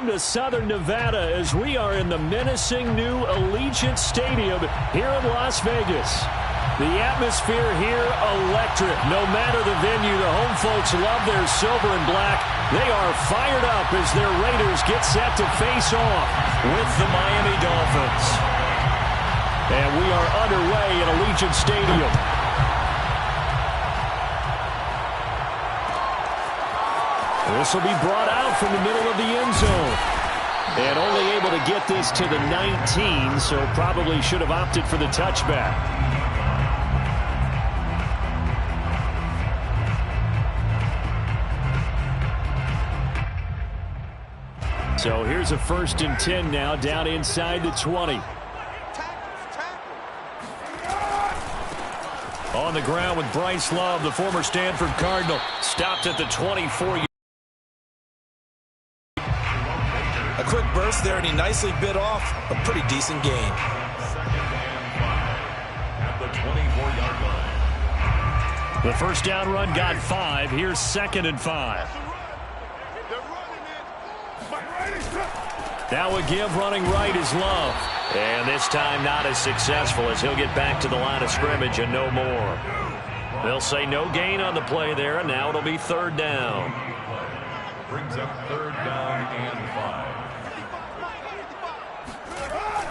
Welcome to Southern Nevada as we are in the menacing new Allegiant Stadium here in Las Vegas. The atmosphere here, electric. No matter the venue, the home folks love their silver and black. They are fired up as their Raiders get set to face off with the Miami Dolphins. And we are underway in Allegiant Stadium. This will be brought out from the middle of the end zone. And only able to get this to the 19, so probably should have opted for the touchback. So here's a 1st and 10 now, down inside the 20. On the ground with Bryce Love, the former Stanford Cardinal, stopped at the 24. A quick burst there, and he nicely bit off a pretty decent gain. At the 24-yard line. The first down run got 5. Here's 2nd and 5. Now a give running right is Love. And this time not as successful as he'll get back to the line of scrimmage and no more. They'll say no gain on the play there, and now it'll be 3rd down. Brings up 3rd down and 5.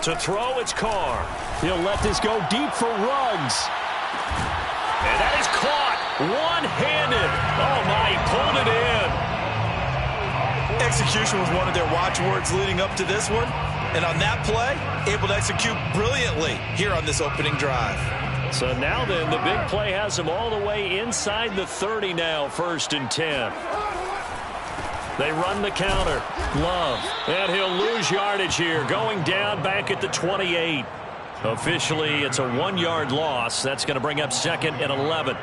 To throw, it's Carr. He'll let this go deep for Ruggs. And that is caught one-handed. Oh, my, he pulled it in. Execution was one of their watchwords leading up to this one. And on that play, able to execute brilliantly here on this opening drive. So now then, the big play has him all the way inside the 30 now, 1st and 10. They run the counter. Love. And he'll lose yardage here, going down back at the 28. Officially, it's a 1-yard loss. That's going to bring up 2nd and 11.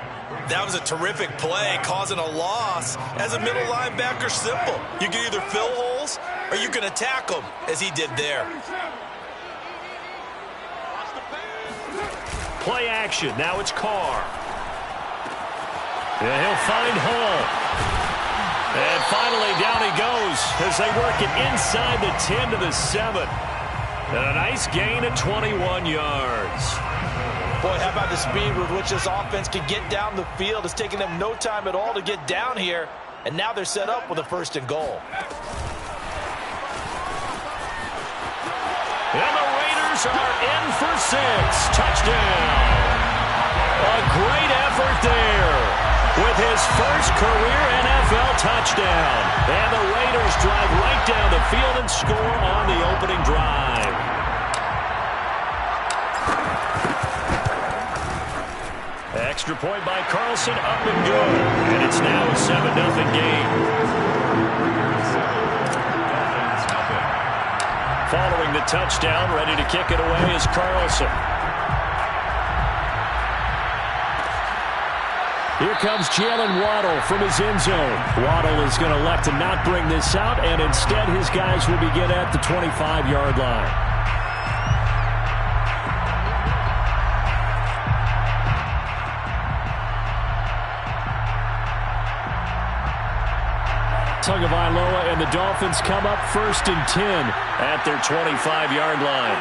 That was a terrific play, causing a loss. As a middle linebacker, simple. You can either fill holes or you can attack them, as he did there. Play action. Now it's Carr. And he'll find Hall. And finally, down he goes as they work it inside the 10 to the 7. And a nice gain of 21 yards. Boy, how about the speed with which this offense can get down the field? It's taking them no time at all to get down here. And now they're set up with a 1st and goal. And the Raiders are in for 6. Touchdown. A great effort there with his first career NFL touchdown. And the Raiders drive right down the field and score on the opening drive. Extra point by Carlson, up and good. And it's now a 7-0 game. Following the touchdown, ready to kick it away is Carlson. Here comes Jalen Waddle from his end zone. Waddle is going to elect to not bring this out, and instead his guys will begin at the 25-yard line. Tagovailoa and the Dolphins come up 1st and 10 at their 25-yard line.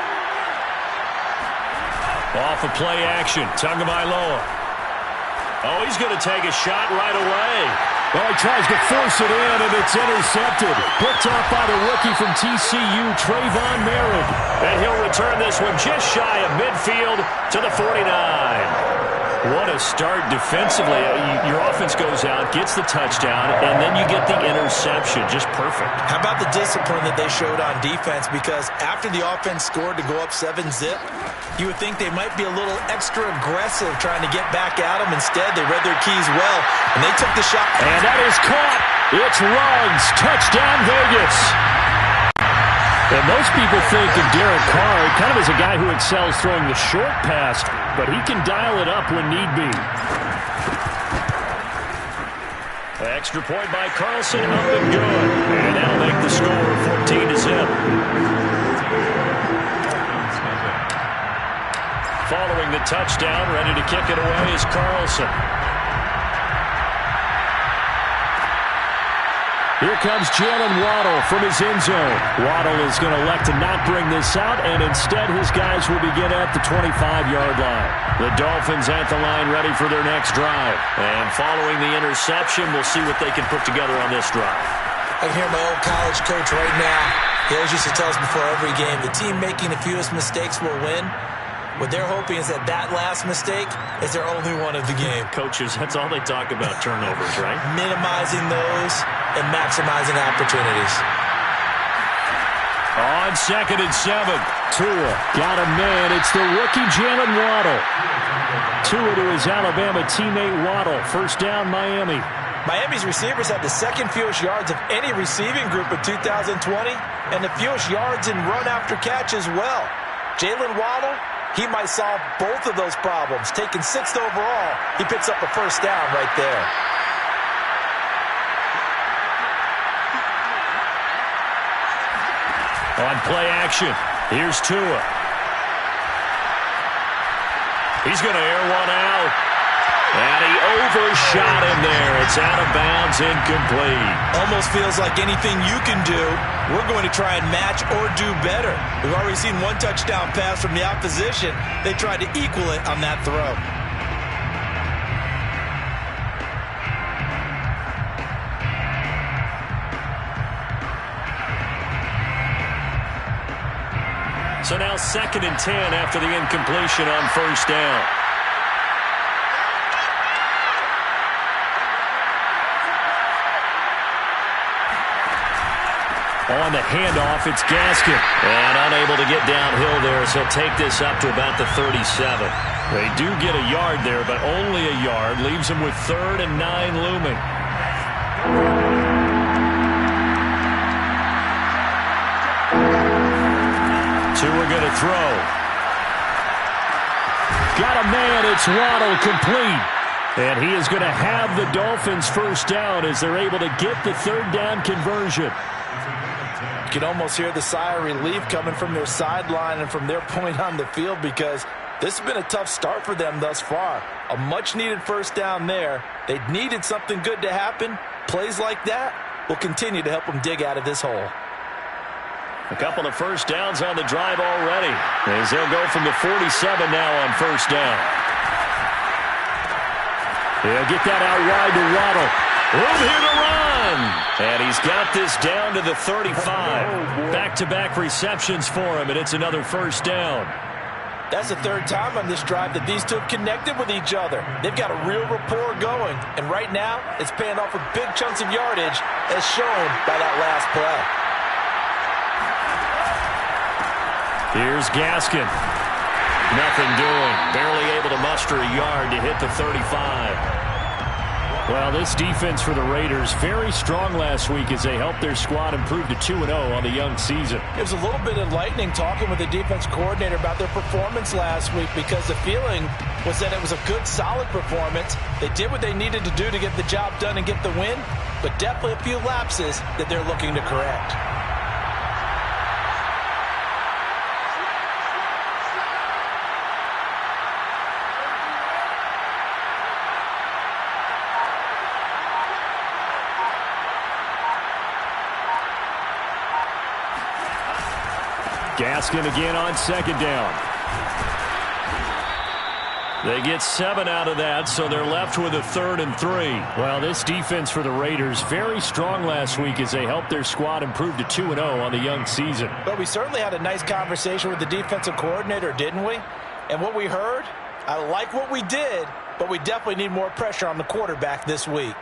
Off of play action, Tagovailoa. Oh, he's going to take a shot right away. Oh, he tries to force it in, and it's intercepted. Picked off by the rookie from TCU, Trayvon Merritt. And he'll return this one just shy of midfield to the 49. What a start defensively. Your offense goes out, gets the touchdown, and then you get the interception. Just perfect. How about the discipline that they showed on defense? Because after the offense scored to go up 7-zip, you would think they might be a little extra aggressive trying to get back at them. Instead, they read their keys well, and they took the shot. And that is caught. It's Ruggs. Touchdown, Vegas. And most people think of Derek Carr kind of as a guy who excels throwing the short pass, but he can dial it up when need be. Extra point by Carlson, up and good. And that'll make the score 14-0. Following the touchdown, ready to kick it away is Carlson. Here comes Jalen Waddle from his end zone. Waddle is going to elect to not bring this out, and instead his guys will begin at the 25-yard line. The Dolphins at the line ready for their next drive. And following the interception, we'll see what they can put together on this drive. I can hear my old college coach right now. He always used to tell us before every game, the team making the fewest mistakes will win. What they're hoping is that last mistake is their only one of the game. Coaches, that's all they talk about, turnovers, right? Minimizing those and maximizing opportunities. On 2nd and 7, Tua got a man. It's the rookie Jalen Waddle. Tua to his Alabama teammate Waddle. First down, Miami. Miami's receivers had the second fewest yards of any receiving group in 2020 and the fewest yards in run after catch as well. Jalen Waddle, he might solve both of those problems. Taking 6th overall, he picks up a first down right there. On play action, here's Tua. He's going to air one out. And he overshot him there. It's out of bounds, incomplete. Almost feels like anything you can do, we're going to try and match or do better. We've already seen one touchdown pass from the opposition. They tried to equal it on that throw. So now 2nd and 10 after the incompletion on first down. On the handoff, it's Gaskin. And unable to get downhill there, so he'll take this up to about the 37. They do get a yard there, but only a yard. Leaves them with 3rd and 9 looming. Tua going to throw. Got a man. It's Waddle, complete. And he is going to have the Dolphins first down as they're able to get the 3rd down conversion. You can almost hear the sigh of relief coming from their sideline and from their point on the field because this has been a tough start for them thus far. A much-needed first down there. They needed something good to happen. Plays like that will continue to help them dig out of this hole. A couple of first downs on the drive already, as they'll go from the 47 now on first down. They'll get that out wide to Waddle. Room here to run. And he's got this down to the 35. Back-to-back receptions for him, and it's another first down. That's the 3rd time on this drive that these two have connected with each other. They've got a real rapport going, and right now it's paying off with big chunks of yardage as shown by that last play. Here's Gaskin. Nothing doing. Barely able to muster a yard to hit the 35. Well, this defense for the Raiders, very strong last week as they helped their squad improve to 2-0 on the young season. It was a little bit enlightening talking with the defense coordinator about their performance last week because the feeling was that it was a good, solid performance. They did what they needed to do to get the job done and get the win, but definitely a few lapses that they're looking to correct. Gaskin again on 2nd down. They get 7 out of that, so they're left with a 3rd and 3. Well, this defense for the Raiders, very strong last week as they helped their squad improve to 2-0 on the young season. But we certainly had a nice conversation with the defensive coordinator, didn't we? And what we heard, I like what we did, but we definitely need more pressure on the quarterback this week.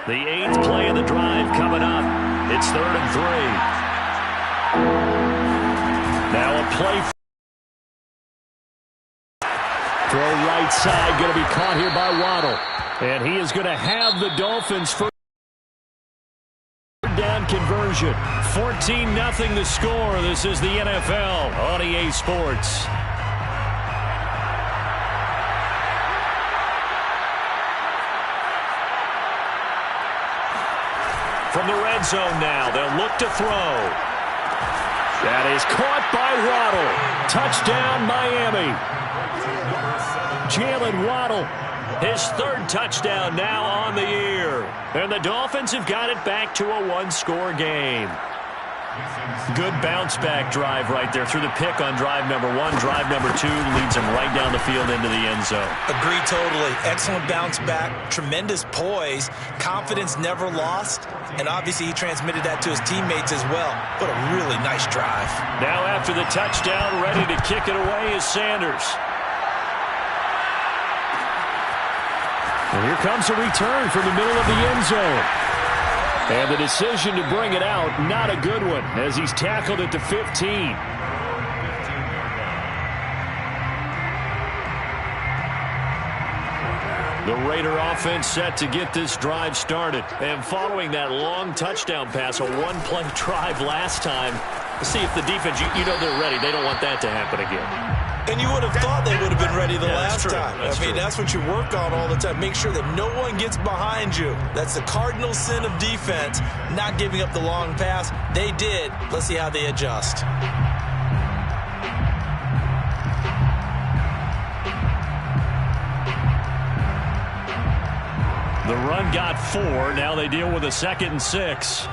The 8th play of the drive coming up. It's 3rd and 3. Now a play. Throw right side, going to be caught here by Waddle. And he is going to have the Dolphins first down conversion. 14-0 the score. This is the NFL on EA Sports. From the red zone now, they'll look to throw. That is caught by Waddle. Touchdown, Miami. Jalen Waddle, his third touchdown now on the year. And the Dolphins have got it back to a one-score game. Good bounce-back drive right there through the pick on drive number 1. Drive number 2 leads him right down the field into the end zone. Agree totally. Excellent bounce back, tremendous poise, confidence never lost, and obviously he transmitted that to his teammates as well. What a really nice drive. Now after the touchdown, ready to kick it away is Sanders. And here comes a return from the middle of the end zone. And the decision to bring it out, not a good one, as he's tackled at the 15. The Raider offense set to get this drive started. And following that long touchdown pass, a one-play drive last time, see if the defense, you know they're ready. They don't want that to happen again. And you would have thought they would have been ready the last time. I mean, that's what you work on all the time. Make sure that no one gets behind you. That's the cardinal sin of defense, not giving up the long pass. They did. Let's see how they adjust. The run got 4. Now they deal with a 2nd and 6.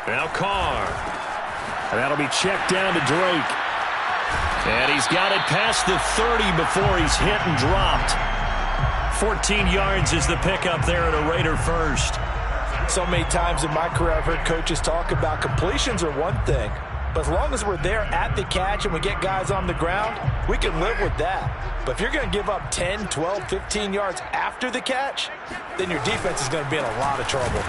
Now Carr. And that'll be checked down to Drake. And he's got it past the 30 before he's hit and dropped. 14 yards is the pickup there at a Raider first. So many times in my career I've heard coaches talk about completions are one thing, but as long as we're there at the catch and we get guys on the ground, we can live with that. But if you're going to give up 10, 12, 15 yards after the catch, then your defense is going to be in a lot of trouble.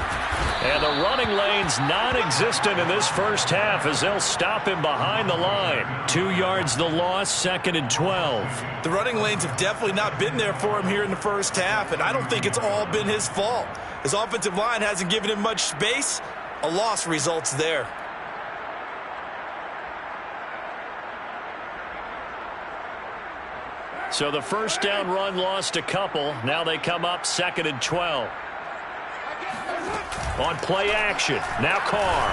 And the running lane's non-existent in this first half as they'll stop him behind the line. 2 yards the loss, 2nd and 12. The running lanes have definitely not been there for him here in the first half, and I don't think it's all been his fault. His offensive line hasn't given him much space. A loss results there. So the first down run lost a couple. Now they come up 2nd and 12. On play action. Now Carr.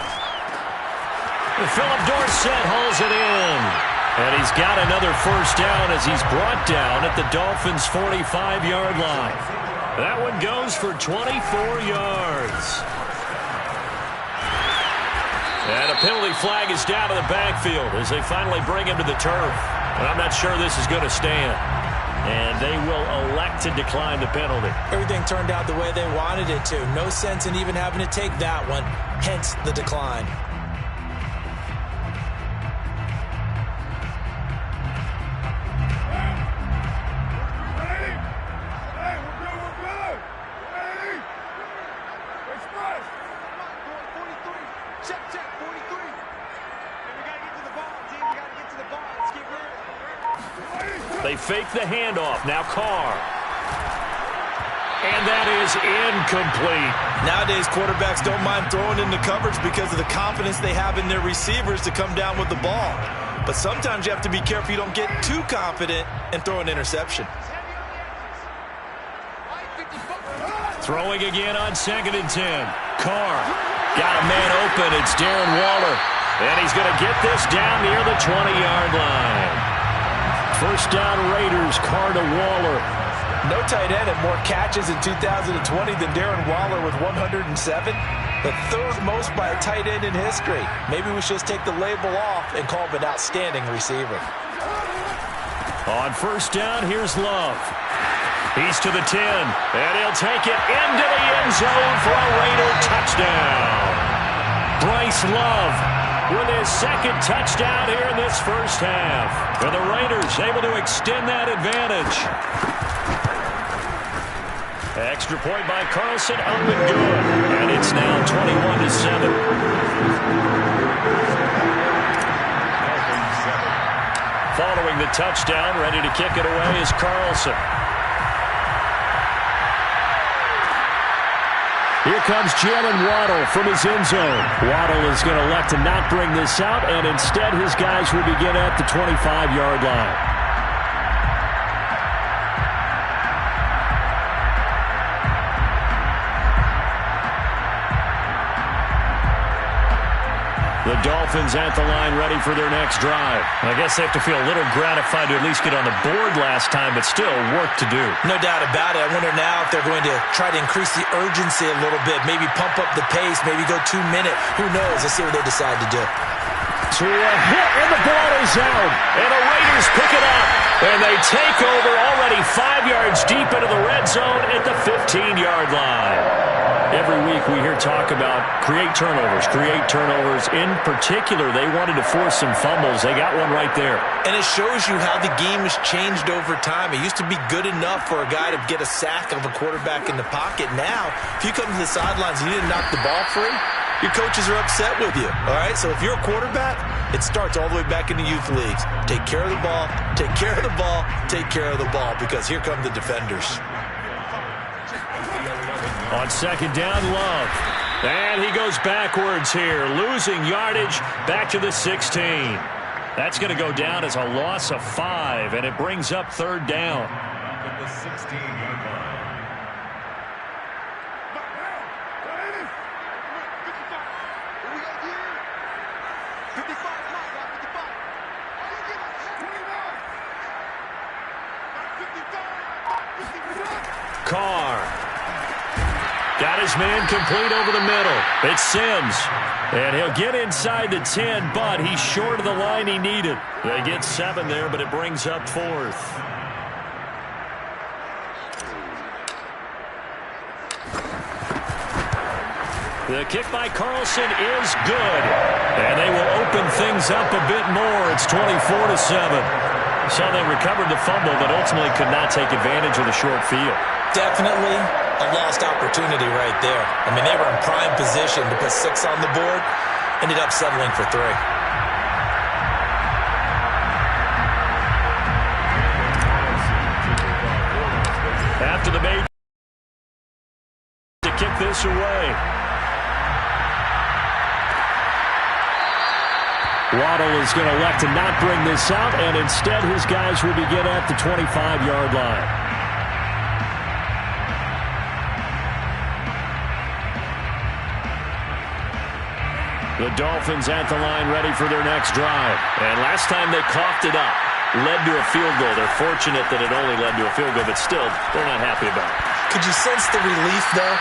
And Philip Dorsett hauls it in. And he's got another first down as he's brought down at the Dolphins' 45-yard line. That one goes for 24 yards. And a penalty flag is down to the backfield as they finally bring him to the turf. And I'm not sure this is going to stand. And they will elect to decline the penalty. Everything turned out the way they wanted it to. No sense in even having to take that one, hence the decline. They fake the handoff. Now Carr. And that is incomplete. Nowadays, quarterbacks don't mind throwing into coverage because of the confidence they have in their receivers to come down with the ball. But sometimes you have to be careful you don't get too confident and throw an interception. Throwing again on 2nd and 10. Carr got a man open. It's Darren Waller. And he's going to get this down near the 20-yard line. First down Raiders, Carr to Waller. No tight end had more catches in 2020 than Darren Waller with 107. The third most by a tight end in history. Maybe we should just take the label off and call him an outstanding receiver. On first down, here's Love. He's to the 10, and he'll take it into the end zone for a Raider touchdown. Bryce Love with his 2nd touchdown here in this first half. And the Raiders able to extend that advantage. Extra point by Carlson, up and good. And it's now 21-7. Following the touchdown, ready to kick it away is Carlson. Here comes Jalen Waddle from his end zone. Waddle is going to elect to not bring this out, and instead his guys will begin at the 25-yard line. The Dolphins at the line ready for their next drive. I guess they have to feel a little gratified to at least get on the board last time, but still work to do. No doubt about it. I wonder now if they're going to try to increase the urgency a little bit, maybe pump up the pace, maybe go 2 minutes. Who knows? Let's see what they decide to do. To a hit, and the ball is out. And the Raiders pick it up. And they take over already 5 yards deep into the red zone at the 15-yard line. Every week we hear talk about create turnovers. In particular, they wanted to force some fumbles. They got one right there. And it shows you how the game has changed over time. It used to be good enough for a guy to get a sack of a quarterback in the pocket. Now, if you come to the sidelines and you didn't knock the ball free, your coaches are upset with you. All right, so if you're a quarterback, it starts all the way back in the youth leagues. Take care of the ball, take care of the ball, take care of the ball, because here come the defenders. On second down, Love. And he goes backwards here, losing yardage back to the 16. That's going to go down as a loss of 5, and it brings up third down. At the 16-yard line. Carr. Got his man complete over the middle. It's Sims. And he'll get inside the 10, but he's short of the line he needed. They get 7 there, but it brings up 4th. The kick by Carlson is good. And they will open things up a bit more. It's 24-7. So they recovered the fumble, but ultimately could not take advantage of the short field. Definitely a lost opportunity right there. I mean, they were in prime position to put 6 on the board. Ended up settling for 3. After the bait to kick this away. Waddle is going to elect to not bring this out, and instead his guys will begin at the 25-yard line. The Dolphins at the line ready for their next drive. And last time they coughed it up, led to a field goal. They're fortunate that it only led to a field goal, but still, they're not happy about it. Could you sense the relief, though,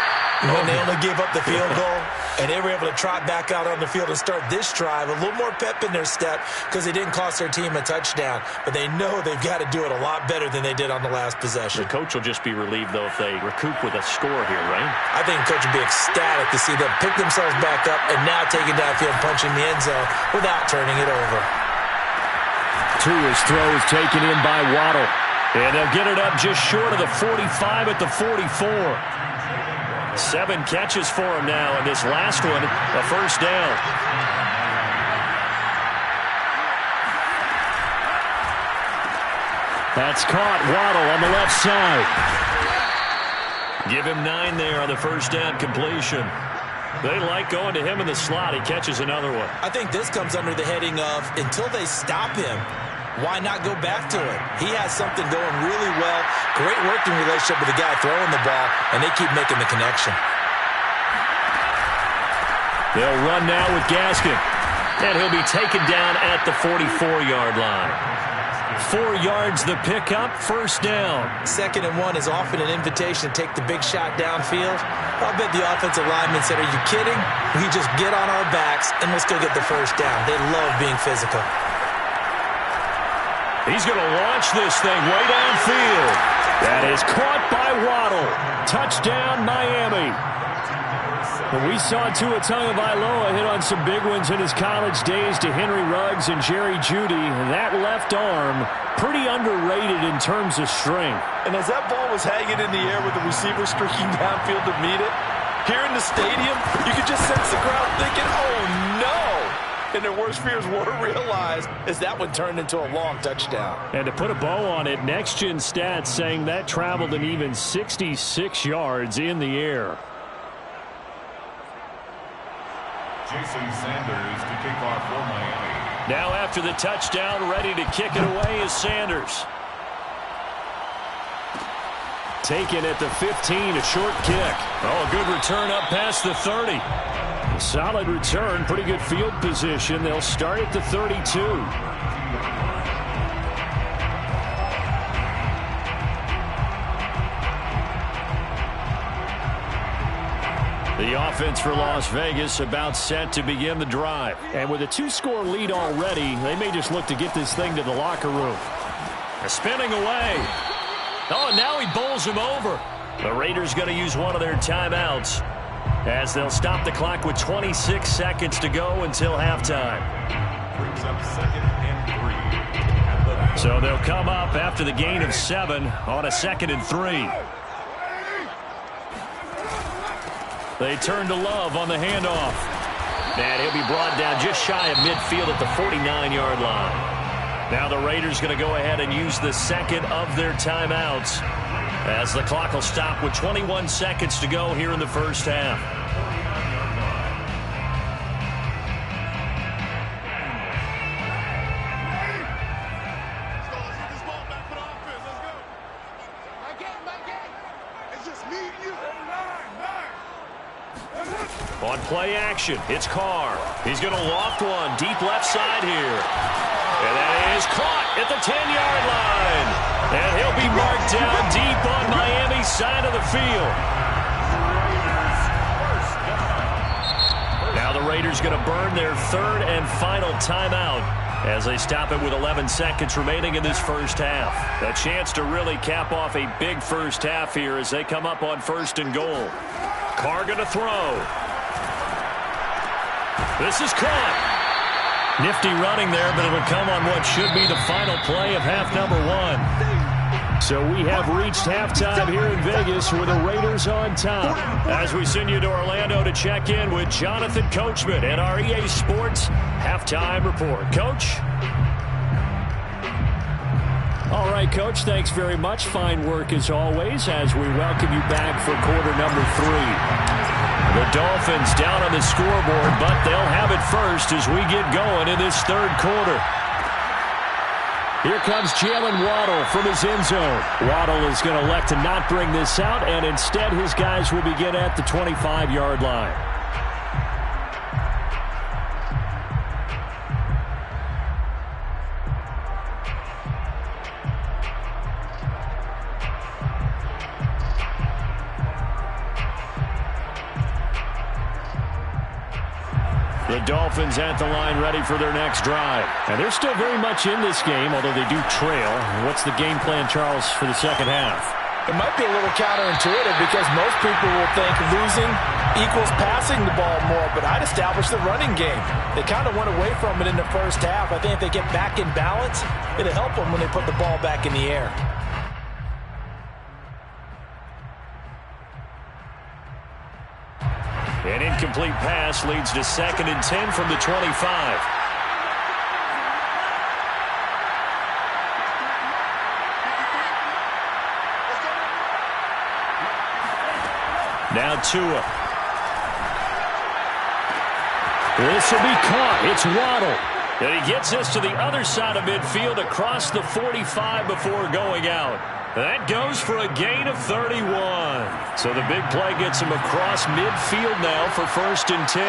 when they only gave up the field goal? And they were able to trot back out on the field and start this drive. A little more pep in their step because they didn't cost their team a touchdown. But they know they've got to do it a lot better than they did on the last possession. The coach will just be relieved, though, if they recoup with a score here, right? I think the coach will be ecstatic to see them pick themselves back up and now take it downfield, punching the end zone without turning it over. Tua's throw is taken in by Waddle. And they'll get it up just short of the 45 at the 44. 7 catches for him now, and this last one, a first down. That's caught. Waddle on the left side. Give him 9 there on the first down completion. They like going to him in the slot. He catches another one. I think this comes under the heading of until they stop him, why not go back to it? He has something going really well. Great working relationship with the guy throwing the ball, and they keep making the connection. They'll run now with Gaskin, and he'll be taken down at the 44-yard line. 4 yards the pickup, first down. 2nd and 1 is often an invitation to take the big shot downfield. I'll bet the offensive lineman said, are you kidding? We just get on our backs, and let's go get the first down. They love being physical. He's going to launch this thing way downfield. That is caught by Waddle. Touchdown, Miami. And we saw Tua Tagovailoa hit on some big ones in his college days to Henry Ruggs and Jerry Jeudy. That left arm, pretty underrated in terms of strength. And as that ball was hanging in the air with the receiver streaking downfield to meet it, here in the stadium, you could just sense the crowd thinking, oh, no. And their worst fears were realized as that one turned into a long touchdown. And to put a bow on it, Next Gen Stats saying that traveled an even 66 yards in the air. Jason Sanders to kick off for Miami. Now after the touchdown, ready to kick it away is Sanders. Taken at the 15, a short kick. Oh, a good return up past the 30. Solid return, pretty good field position. They'll start at the 32. The offense for Las Vegas about set to begin the drive. And with a 2-score lead already, they may just look to get this thing to the locker room. Spinning away. Oh, and now he bowls him over. The Raiders going to use one of their timeouts as they'll stop the clock with 26 seconds to go until halftime. Brings up 2nd and 3. So they'll come up after the gain of 7 on a 2nd and 3. They turn to Love on the handoff. And he'll be brought down just shy of midfield at the 49-yard line. Now the Raiders going to go ahead and use the second of their timeouts as the clock will stop with 21 seconds to go here in the first half. On play action, it's Carr. He's going to loft one deep left side here. And that is caught at the 10-yard line. And he'll be marked down deep on Miami's side of the field. Now the Raiders going to burn their 3rd and final timeout as they stop it with 11 seconds remaining in this first half. A chance to really cap off a big first half here as they come up on 1st and goal. Carr going to throw. This is caught. Nifty running there, but it'll come on what should be the final play of half number 1. So we have reached halftime here in Vegas with the Raiders on top. As we send you to Orlando to check in with Jonathan Coachman and our EA Sports halftime report. Coach? All right, Coach, thanks very much. Fine work as always as we welcome you back for quarter number 3. The Dolphins down on the scoreboard, but they'll have it first as we get going in this 3rd quarter. Here comes Jalen Waddle from his end zone. Waddle is going to elect to not bring this out, and instead his guys will begin at the 25-yard line. The Dolphins at the line ready for their next drive. And they're still very much in this game, although they do trail. What's the game plan, Charles, for the second half? It might be a little counterintuitive because most people will think losing equals passing the ball more, but I'd establish the running game. They kind of went away from it in the first half. I think if they get back in balance, it'll help them when they put the ball back in the air. An incomplete pass leads to 2nd and 10 from the 25. Now Tua. This will be caught. It's Waddle. And he gets this to the other side of midfield across the 45 before going out. That goes for a gain of 31. So the big play gets him across midfield now for 1st and 10.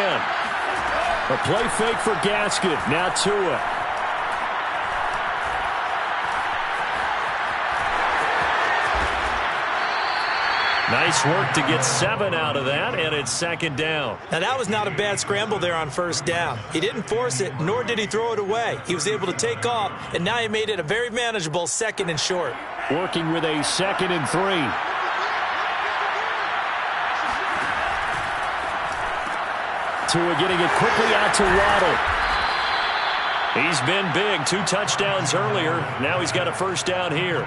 A play fake for Gaskin. Now Tua. Nice work to get 7 out of that, and it's 2nd down. Now, that was not a bad scramble there on 1st down. He didn't force it, nor did he throw it away. He was able to take off, and now he made it a very manageable 2nd and short. Working with a 2nd and 3. Tua getting it quickly out to Waddle. He's been big. 2 touchdowns earlier. Now he's got a 1st down here.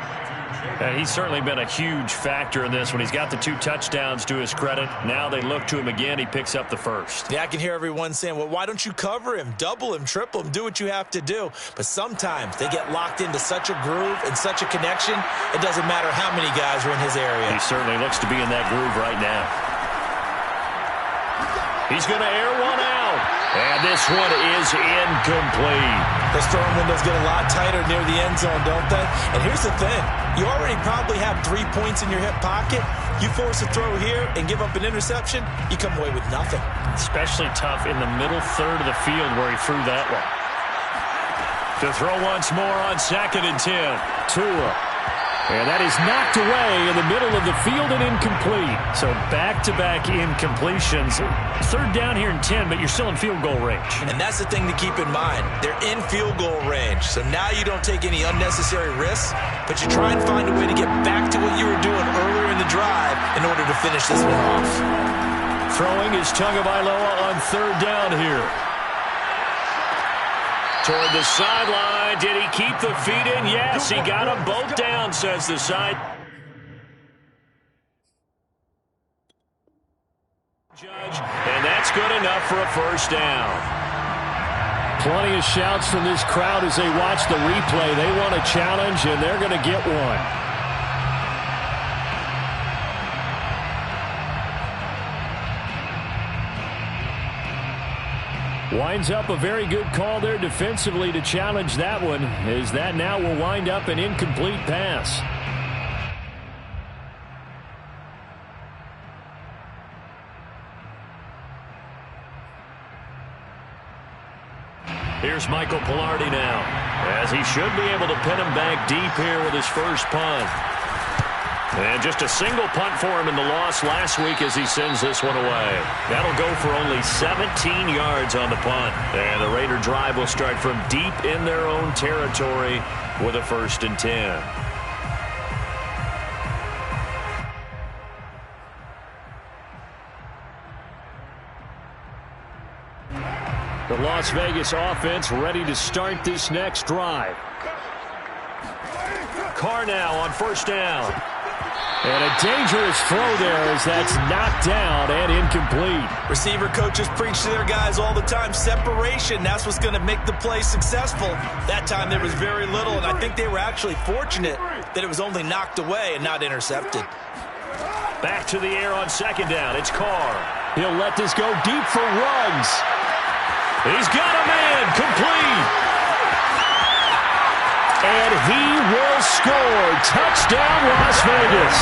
And he's certainly been a huge factor in this when he's got the 2 touchdowns to his credit. Now they look to him again. He picks up the 1st. Yeah, I can hear everyone saying, well, why don't you cover him, double him, triple him, do what you have to do. But sometimes they get locked into such a groove and such a connection, it doesn't matter how many guys are in his area. He certainly looks to be in that groove right now. He's going to air one out. And this one is incomplete. Those throwing windows get a lot tighter near the end zone, don't they? And here's the thing. You already probably have 3 points in your hip pocket. You force a throw here and give up an interception, you come away with nothing. Especially tough in the middle third of the field where he threw that one. To throw once more on 2nd and 10. Tua. And that is knocked away in the middle of the field and incomplete. So back-to-back incompletions. 3rd down here and 10, but you're still in field goal range. And that's the thing to keep in mind. They're in field goal range. So now you don't take any unnecessary risks, but you try and find a way to get back to what you were doing earlier in the drive in order to finish this one off. Throwing is Tagovailoa on 3rd down here. Toward the sideline. Did he keep the feet in? Yes, he got them both down, says the side judge. And that's good enough for a 1st down. Plenty of shouts from this crowd as they watch the replay. They want a challenge, and they're going to get one. Winds up a very good call there defensively to challenge that one, as that now will wind up an incomplete pass. Here's Michael Pilardi now, as he should be able to pin him back deep here with his first punt. And just a single punt for him in the loss last week as he sends this one away. That'll go for only 17 yards on the punt. And the Raider drive will start from deep in their own territory with a 1st and 10. The Las Vegas offense ready to start this next drive. Carr now on 1st down. And a dangerous throw there as that's knocked down and incomplete. Receiver coaches preach to their guys all the time. Separation, that's what's going to make the play successful. That time there was very little, and I think they were actually fortunate that it was only knocked away and not intercepted. Back to the air on 2nd down. It's Carr. He'll let this go deep for Ruggs. He's got a man. Complete. And he will score. Touchdown, Las Vegas.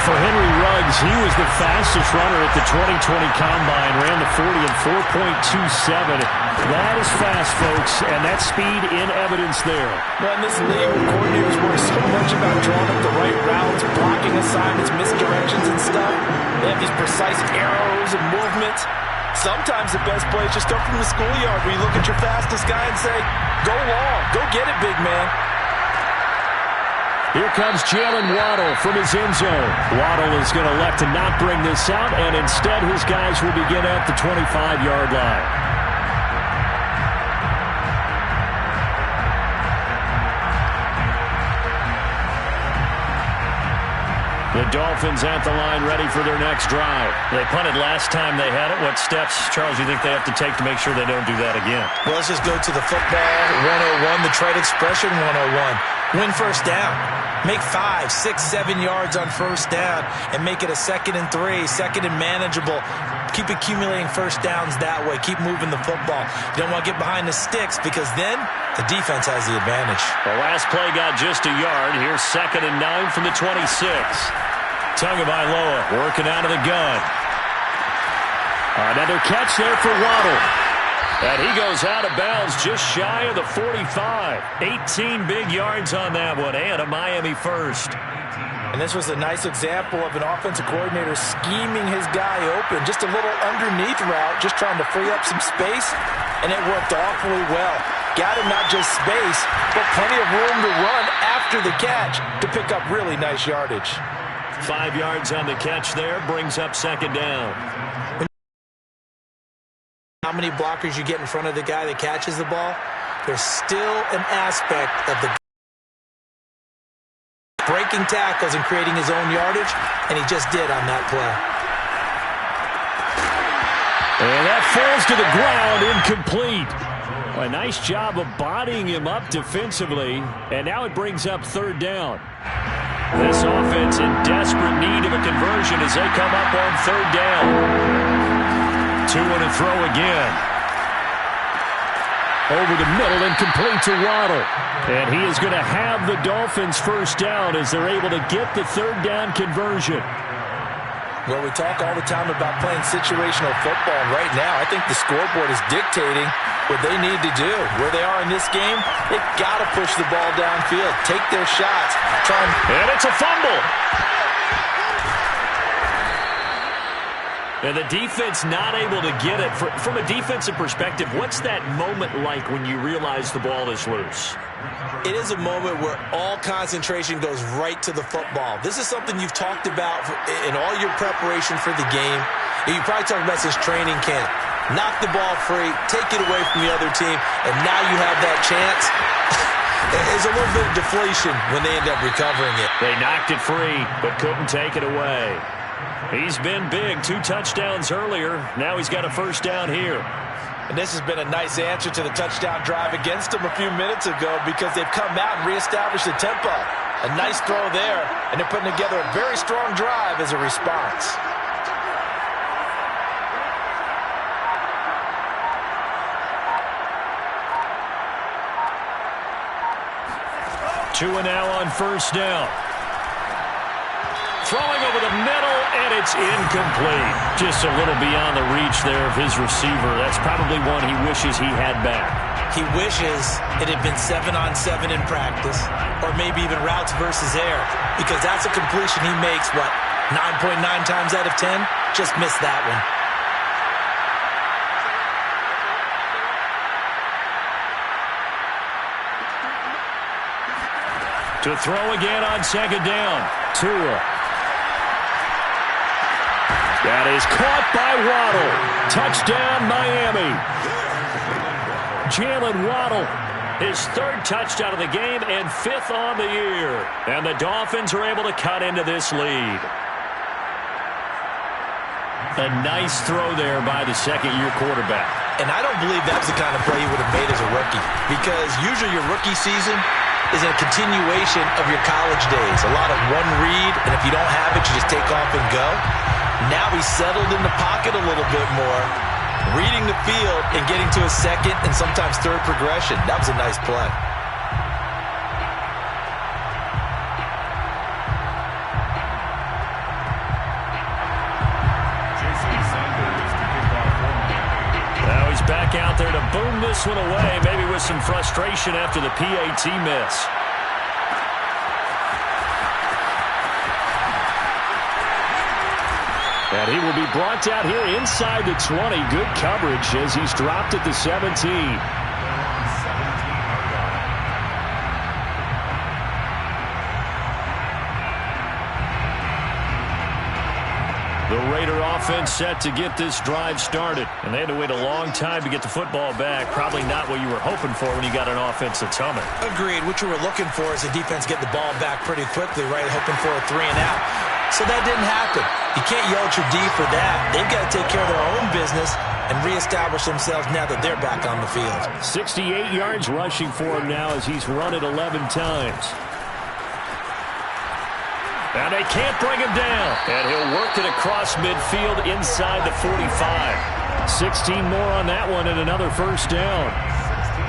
For Henry Ruggs, he was the fastest runner at the 2020 Combine. Ran the 40 in 4.27. That is fast, folks, and that speed in evidence there. Well, in this league, where coordinators worry so much about drawing up the right routes, blocking assignments, misdirections and stuff, they have these precise arrows and movements. Sometimes the best plays just come from the schoolyard where you look at your fastest guy and say, go long, go get it, big man. Here comes Jalen Waddle from his end zone. Waddle is going to elect to not bring this out, and instead his guys will begin at the 25-yard line. The Dolphins at the line ready for their next drive. They punted last time they had it. What steps, Charles, do you think they have to take to make sure they don't do that again? Well, let's just go to the football 101, the trade expression 101. Win 1st down. Make 5, 6, 7 yards on 1st down and make it a 2nd and 3, 2nd and manageable. Keep accumulating 1st downs that way. Keep moving the football. You don't want to get behind the sticks because then the defense has the advantage. The last play got just a yard. Here's 2nd and 9 from the 26. Tagovailoa working out of the gun. Another catch there for Waddle. And he goes out of bounds just shy of the 45. 18 big yards on that one, and a Miami 1st. And this was a nice example of an offensive coordinator scheming his guy open. Just a little underneath route, just trying to free up some space, and it worked awfully well. Got him not just space, but plenty of room to run after the catch to pick up really nice yardage. 5 yards on the catch there, brings up 2nd down. How many blockers you get in front of the guy that catches the ball, there's still an aspect of the breaking tackles and creating his own yardage, and he just did on that play. And that falls to the ground, incomplete. A nice job of bodying him up defensively, and now it brings up 3rd down. This offense in desperate need of a conversion as they come up on 3rd down. 2 and a throw again. Over the middle and complete to Waddle. And he is going to have the Dolphins first down as they're able to get the third down conversion. Well, we talk all the time about playing situational football, and right now I think the scoreboard is dictating what they need to do. Where they are in this game, they've got to push the ball downfield, take their shots. And it's a fumble. And the defense not able to get it. From a defensive perspective, what's that moment like when you realize the ball is loose? It is a moment where all concentration goes right to the football. This is something you've talked about in all your preparation for the game. And you probably talked about since training camp. Knock the ball free, take it away from the other team, and now you have that chance. There's a little bit of deflation when they end up recovering it. They knocked it free, but couldn't take it away. He's been big, 2 touchdowns earlier. Now he's got a first down here. And this has been a nice answer to the touchdown drive against them a few minutes ago because they've come out and reestablished the tempo. A nice throw there, and they're putting together a very strong drive as a response. Tua now on first down. Throwing over the middle, and it's incomplete. Just a little beyond the reach there of his receiver. That's probably one he wishes he had back. He wishes it had been 7-on-7 in practice, or maybe even routes versus air, because that's a completion he makes, 9.9 times out of 10? Just missed that one. To throw again on second down. Tua. That is caught by Waddle. Touchdown, Miami. Jalen Waddle, his 3rd touchdown of the game and 5th on the year. And the Dolphins are able to cut into this lead. A nice throw there by the second-year quarterback. And I don't believe that's the kind of play he would have made as a rookie, because usually your rookie season is a continuation of your college days. A lot of one read, and if you don't have it, you just take off and go. Now he's settled in the pocket a little bit more, reading the field and getting to a second and sometimes third progression. That was a nice play. Now he's back out there to boom this one away, maybe with some frustration after the PAT miss. And he will be brought down here inside the 20. Good coverage as he's dropped at the 17. The Raider offense set to get this drive started. And they had to wait a long time to get the football back. Probably not what you were hoping for when you got an offense that's humming. Agreed. What you were looking for is the defense get the ball back pretty quickly, right? Hoping for a 3 and out. So that didn't happen. You can't yell at your D for that. They've got to take care of their own business and reestablish themselves now that they're back on the field. 68 yards rushing for him now as he's run it 11 times. And they can't bring him down. And he'll work it across midfield inside the 45. 16 more on that one and another first down.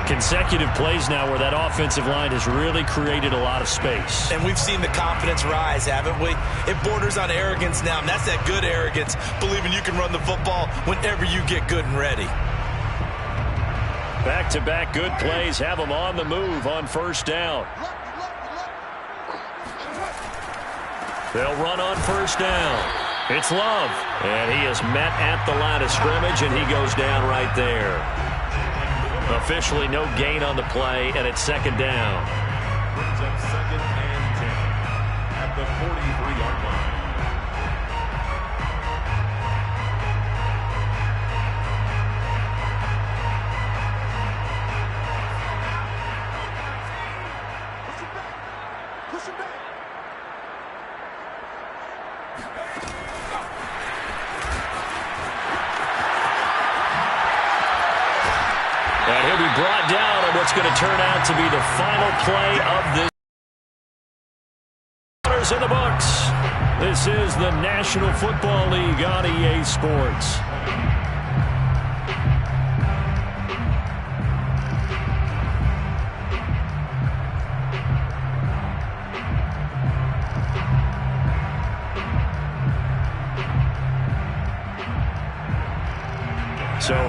Consecutive plays now where that offensive line has really created a lot of space. And we've seen the confidence rise, haven't we? It borders on arrogance now, and that's that good arrogance, believing you can run the football whenever you get good and ready. Back-to-back good plays have them on the move on first down. They'll run on first down. It's Love. And he is met at the line of scrimmage, and he goes down right there. Officially no gain on the play, and it's second down. Brings up 2nd and 10 at the 43-yard line. Push it back. And he'll be brought down on what's going to turn out to be the final play of this. In the books. This is the National Football League on EA Sports.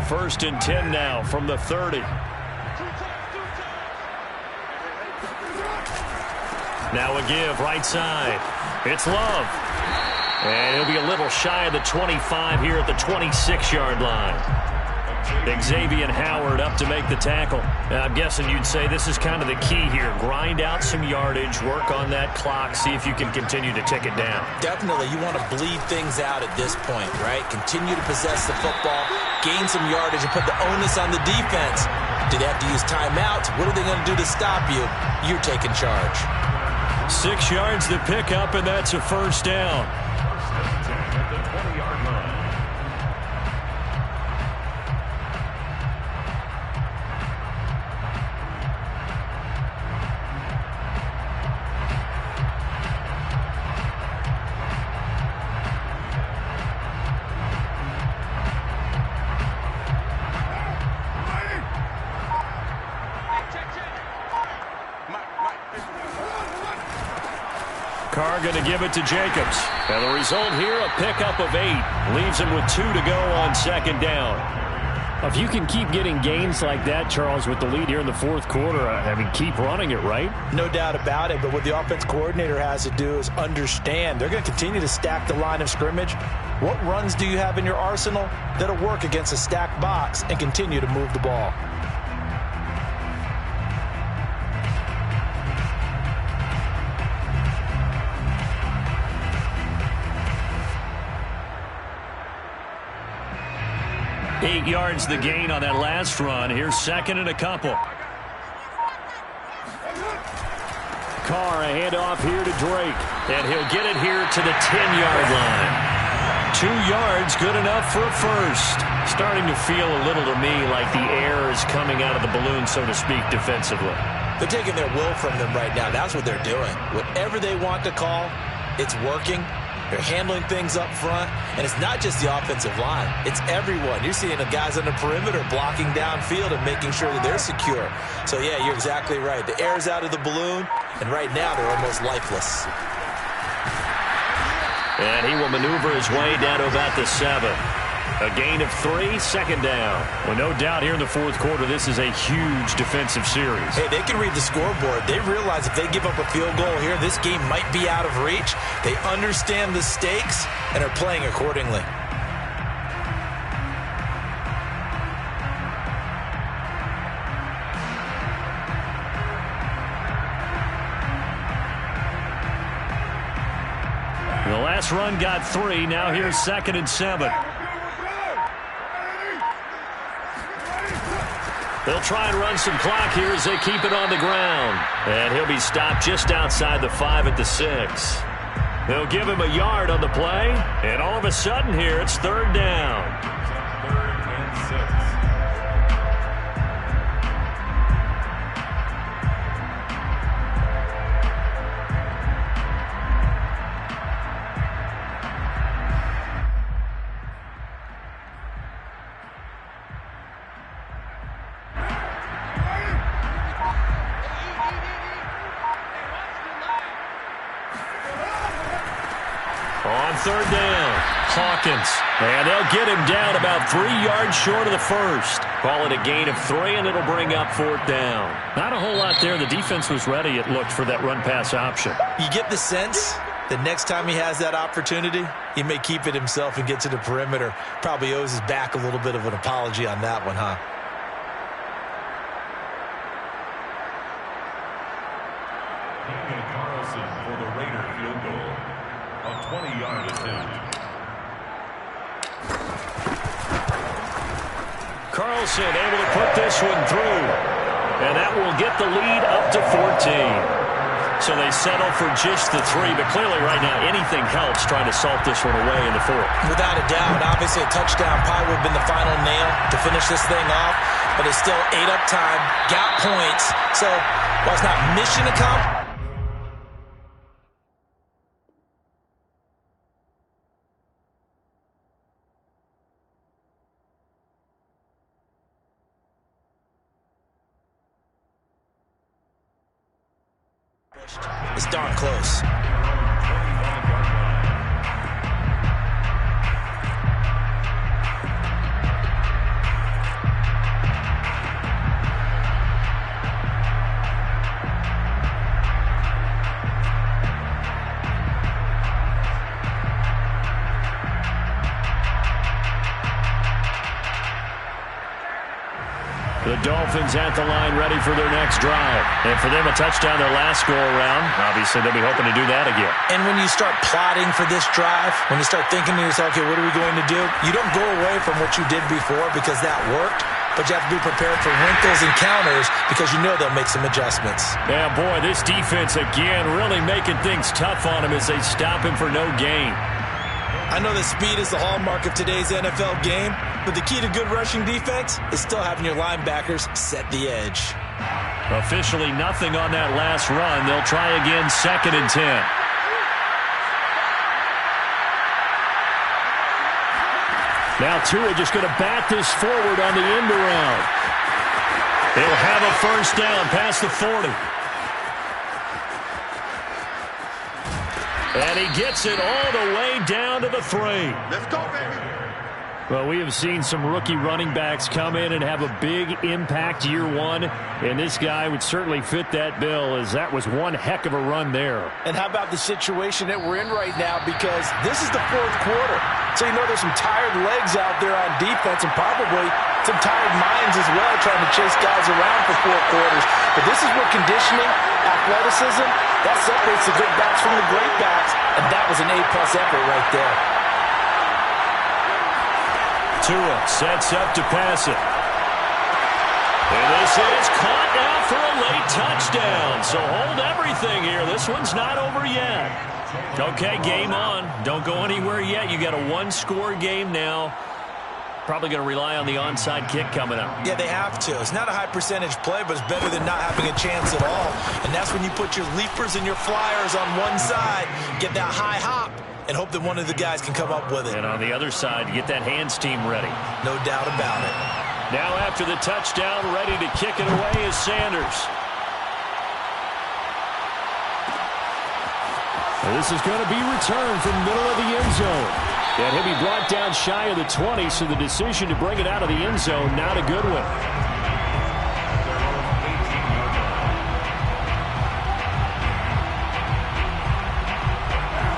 first and 10 now from the 30. Now a give right side. It's Love. And he'll be a little shy of the 25 here at the 26-yard line. Xavier Howard up to make the tackle. I'm guessing you'd say this is kind of the key here. Grind out some yardage, work on that clock, see if you can continue to tick it down. Definitely. You want to bleed things out at this point, right? Continue to possess the football, gain some yardage, and put the onus on the defense. Do they have to use timeouts? What are they going to do to stop you? You're taking charge. 6 yards to pick up, and that's a first down. First and 10 at the 20-yard line. Carr going to give it to Jacobs. And the result here, a pickup of 8. Leaves him with 2 to go on second down. If you can keep getting gains like that, Charles, with the lead here in the fourth quarter, I mean, keep running it, right? No doubt about it, but what the offense coordinator has to do is understand they're going to continue to stack the line of scrimmage. What runs do you have in your arsenal that'll work against a stacked box and continue to move the ball? Eight yards the gain on that last run. Here's second and a couple. Carr, a handoff here to Drake. And he'll get it here to the 10-yard line. 2 yards, good enough for a first. Starting to feel a little to me like the air is coming out of the balloon, so to speak, defensively. They're taking their will from them right now. That's what they're doing. Whatever they want to call, it's working. They're handling things up front, and it's not just the offensive line. It's everyone. You're seeing the guys on the perimeter blocking downfield and making sure that they're secure. So, yeah, you're exactly right. The air's out of the balloon, and right now they're almost lifeless. And he will maneuver his way down to about the 7. A gain of 3, second down. Well, no doubt here in the fourth quarter, this is a huge defensive series. Hey, they can read the scoreboard. They realize if they give up a field goal here, this game might be out of reach. They understand the stakes and are playing accordingly. The last run got 3. Now here's second and 7. They'll try and run some clock here as they keep it on the ground. And he'll be stopped just outside the 5 at the 6. They'll give him a yard on the play. And all of a sudden here, it's third down. Third and 6. On third down, Hawkins. And they'll get him down about 3 yards short of the first. Call it a gain of 3, and it'll bring up fourth down. Not a whole lot there. The defense was ready, it looked, for that run-pass option. You get the sense that next time he has that opportunity, he may keep it himself and get to the perimeter. Probably owes his back a little bit of an apology on that one, huh? Carlson for the Raider field goal. A 20-yard attempt. Carlson able to put this one through. And that will get the lead up to 14. So they settle for just the 3. But clearly right now anything helps trying to salt this one away in the fourth. Without a doubt. Obviously a touchdown probably would have been the final nail to finish this thing off. But it's still ate up time. Got points. So while it's not mission accomplished, it's darn close. The Dolphins at the line ready for their next drive. And for them, a touchdown their last go-around. Obviously, they'll be hoping to do that again. And when you start plotting for this drive, when you start thinking to yourself, okay, what are we going to do? You don't go away from what you did before because that worked. But you have to be prepared for wrinkles and counters because you know they'll make some adjustments. Yeah, boy, this defense, again, really making things tough on him as they stop him for no gain. I know that speed is the hallmark of today's NFL game, but the key to good rushing defense is still having your linebackers set the edge. Officially nothing on that last run. They'll try again, 2nd and 10. Now Tua just going to bat this forward on the end around. He'll have a first down past the 40. And he gets it all the way down to the 3. Let's go, baby. Well, we have seen some rookie running backs come in and have a big impact year one, and this guy would certainly fit that bill, as that was one heck of a run there. And how about the situation that we're in right now, because this is the 4th quarter. So you know there's some tired legs out there on defense and probably some tired minds as well trying to chase guys around for 4 quarters. But this is where conditioning, athleticism, that separates the good backs from the great backs, and that was an A-plus effort right there. Tua sets up to pass it. And this is caught now for a late touchdown. So hold everything here. This one's not over yet. Okay, game on. Don't go anywhere yet. You got a 1-score game now. Probably going to rely on the onside kick coming up. Yeah, they have to. It's not a high percentage play, but it's better than not having a chance at all. And that's when you put your leapers and your flyers on one side, get that high hop, and hope that one of the guys can come up with it. And on the other side, get that hands team ready. No doubt about it. Now after the touchdown, ready to kick it away is Sanders. This is going to be returned from the middle of the end zone. And he'll be brought down shy of the 20, so the decision to bring it out of the end zone, not a good one.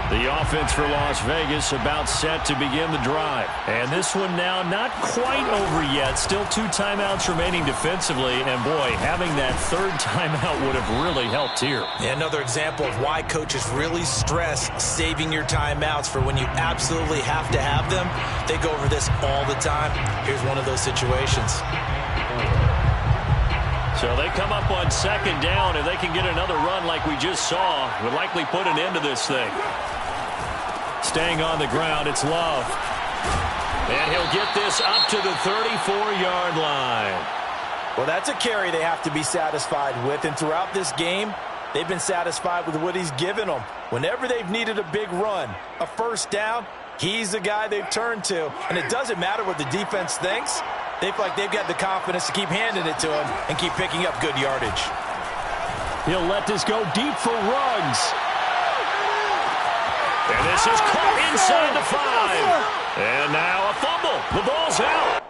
The offense for Las Vegas about set to begin the drive. And this one now not quite over yet. Still 2 timeouts remaining defensively. And, boy, having that 3rd timeout would have really helped here. Yeah, another example of why coaches really stress saving your timeouts for when you absolutely have to have them. They go over this all the time. Here's one of those situations. So they come up on 2nd down. If they can get another run like we just saw, would likely put an end to this thing. Staying on the ground, it's Love. And he'll get this up to the 34-yard line. Well, that's a carry they have to be satisfied with. And throughout this game, they've been satisfied with what he's given them. Whenever they've needed a big run, a first down, he's the guy they've turned to. And it doesn't matter what the defense thinks. They feel like they've got the confidence to keep handing it to him and keep picking up good yardage. He'll let this go deep for Ruggs. And this is caught inside the 5. And now a fumble. The ball's out.